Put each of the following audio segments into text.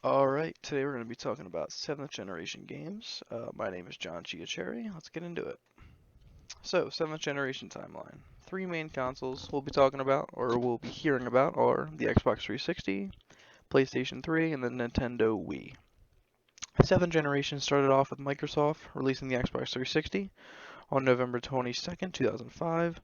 Alright, today we're going to be talking about 7th generation games. My name is John Chiacherry. Let's get into it. So, 7th generation timeline. Three main consoles we'll be talking about, or we'll be hearing about, are the Xbox 360, PlayStation 3, and the Nintendo Wii. 7th generation started off with Microsoft releasing the Xbox 360 on November 22nd, 2005.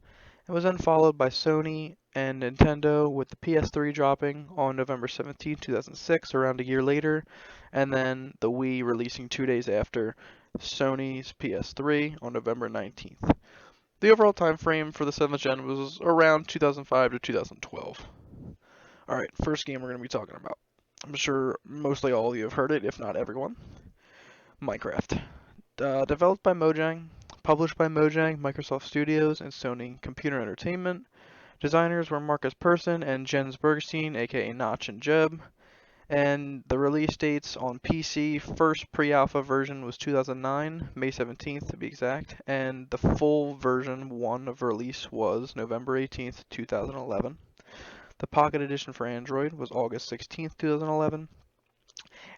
It was then followed by Sony and Nintendo with the PS3 dropping on November 17th, 2006, around a year later, and then the Wii releasing 2 days after Sony's PS3 on November 19th. The overall time frame for the 7th gen was around 2005 to 2012. Alright, first game we're going to be talking about. I'm sure mostly all of you have heard it, if not everyone. Minecraft. Developed by Mojang, published by Mojang, Microsoft Studios, and Sony Computer Entertainment. Designers were Marcus Persson and Jens Bergstein, aka Notch and Jeb. And the release dates on PC, first pre-alpha version was 2009, May 17th to be exact, and the full version 1 of release was November 18th, 2011. The Pocket Edition for Android was August 16th, 2011,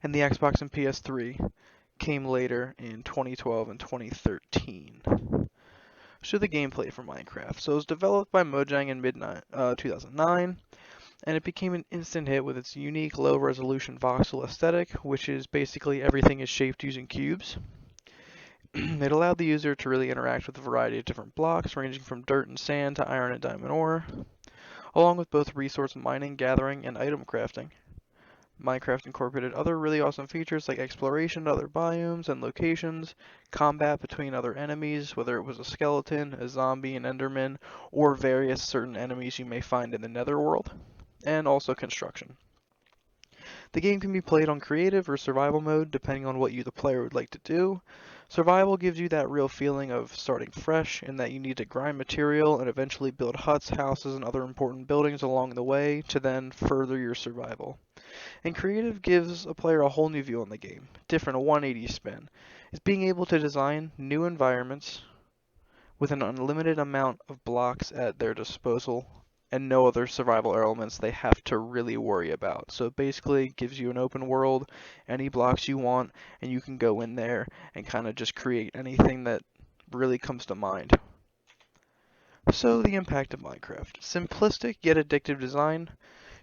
and the Xbox and PS3 came later in 2012 and 2013. So the gameplay for Minecraft. So it was developed by Mojang in mid-2009, and it became an instant hit with its unique low-resolution voxel aesthetic, which is basically everything is shaped using cubes. It allowed the user to really interact with a variety of different blocks, ranging from dirt and sand to iron and diamond ore, along with both resource mining, gathering, and item crafting. Minecraft incorporated other really awesome features like exploration to other biomes and locations, combat between other enemies, whether it was a skeleton, a zombie, an enderman, or various certain enemies you may find in the netherworld, and also construction. The game can be played on creative or survival mode depending on what you the player would like to do. Survival gives you that real feeling of starting fresh in that you need to grind material and eventually build huts, houses, and other important buildings along the way to then further your survival. And creative gives a player a whole new view on the game, different, a 180 spin. It's being able to design new environments with an unlimited amount of blocks at their disposal and no other survival elements they have to really worry about. So it basically gives you an open world, any blocks you want, and you can go in there and kind of just create anything that really comes to mind. So the impact of Minecraft. Simplistic yet addictive design,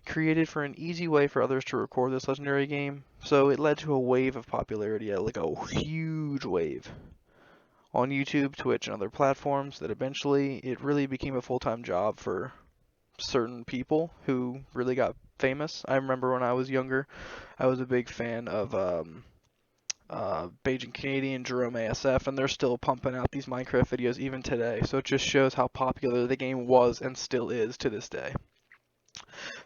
created for an easy way for others to record this legendary game, so it led to a wave of popularity, like a huge wave, on YouTube, Twitch, and other platforms that eventually it really became a full-time job for certain people who really got famous. I remember when I was younger, I was a big fan of Beijing Canadian, Jerome ASF, and they're still pumping out these Minecraft videos even today, so it just shows how popular the game was and still is to this day.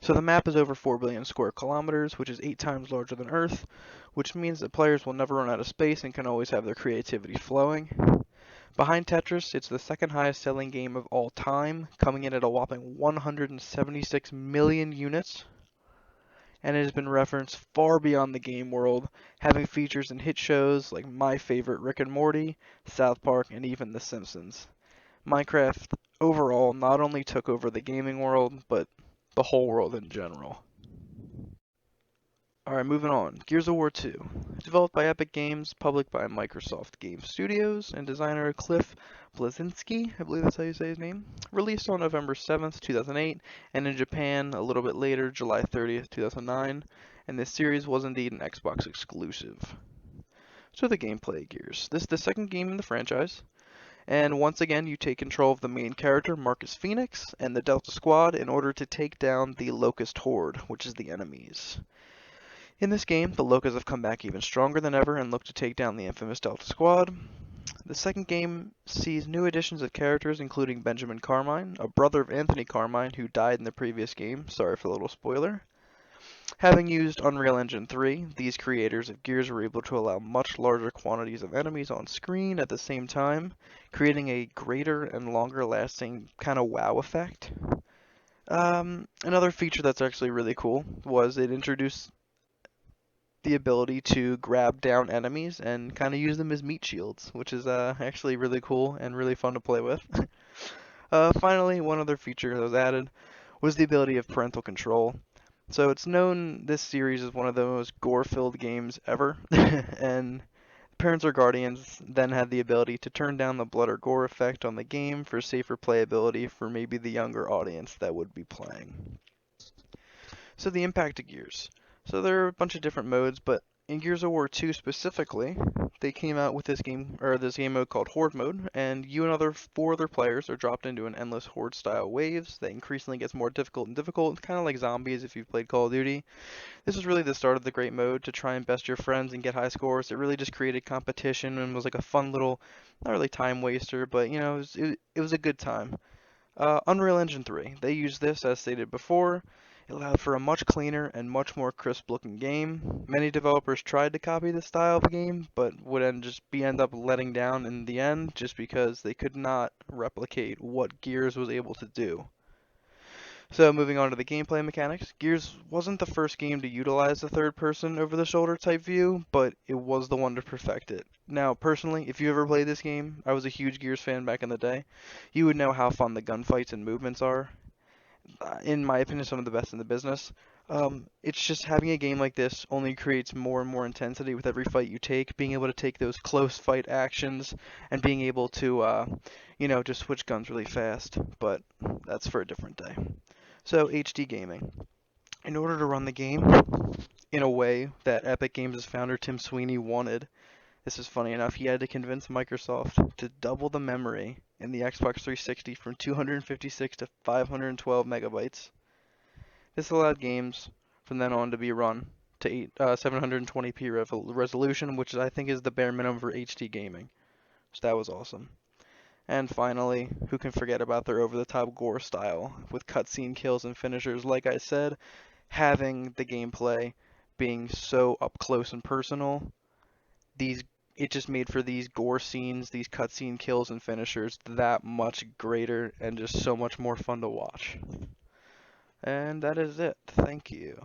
So the map is over 4 billion square kilometers, which is 8 times larger than Earth, which means that players will never run out of space and can always have their creativity flowing. Behind Tetris, it's the second highest selling game of all time, coming in at a whopping 176 million units, and it has been referenced far beyond the game world, having features in hit shows like my favorite Rick and Morty, South Park, and even The Simpsons. Minecraft overall not only took over the gaming world, but the whole world in general. Alright, moving on. Gears of War 2. Developed by Epic Games, published by Microsoft Game Studios, and designer Cliff Bleszinski, I believe that's how you say his name. Released on November 7th, 2008, and in Japan a little bit later, July 30th, 2009, and this series was indeed an Xbox exclusive. So the gameplay of Gears. This is the second game in the franchise, and once again you take control of the main character, Marcus Phoenix, and the Delta Squad in order to take down the Locust Horde, which is the enemies. In this game, the Locals have come back even stronger than ever and look to take down the infamous Delta Squad. The second game sees new additions of characters including Benjamin Carmine, a brother of Anthony Carmine who died in the previous game, sorry for the little spoiler. Having used Unreal Engine 3, these creators of Gears were able to allow much larger quantities of enemies on screen at the same time, creating a greater and longer lasting kind of wow effect. Another feature that's actually really cool was it introduced the ability to grab down enemies and kind of use them as meat shields, which is actually really cool and really fun to play with. Finally, one other feature that was added was the ability of parental control. So it's known this series is one of the most gore-filled games ever, and parents or guardians then had the ability to turn down the blood or gore effect on the game for safer playability for maybe the younger audience that would be playing. So the impact of Gears. So there are a bunch of different modes, but in Gears of War 2 specifically, they came out with this game mode called Horde mode, and you and four other players are dropped into an endless Horde style waves that increasingly gets more difficult and difficult, kind of like zombies if you've played Call of Duty. This was really the start of the great mode to try and best your friends and get high scores. It really just created competition and was like a fun little, not really time waster, but it was a good time. Unreal Engine 3. They used this, as stated before. It allowed for a much cleaner and much more crisp looking game. Many developers tried to copy the style of the game, but would end up letting down in the end just because they could not replicate what Gears was able to do. So moving on to the gameplay mechanics, Gears wasn't the first game to utilize the third person over the shoulder type view, but it was the one to perfect it. Now, personally, if you ever played this game, I was a huge Gears fan back in the day, you would know how fun the gunfights and movements are. In my opinion, some of the best in the business. It's just having a game like this only creates more and more intensity with every fight you take. Being able to take those close fight actions and being able to, just switch guns really fast. But that's for a different day. So, HD gaming. In order to run the game in a way that Epic Games' founder Tim Sweeney wanted, this is funny enough, he had to convince Microsoft to double the memory in the Xbox 360 from 256 to 512 megabytes. This allowed games from then on to be run to 720p resolution, which I think is the bare minimum for HD gaming. So that was awesome. And finally, who can forget about their over-the-top gore style with cutscene kills and finishers? Like I said, having the gameplay being so up close and personal, these it just made for these gore scenes, these cutscene kills and finishers that much greater and just so much more fun to watch. And that is it. Thank you.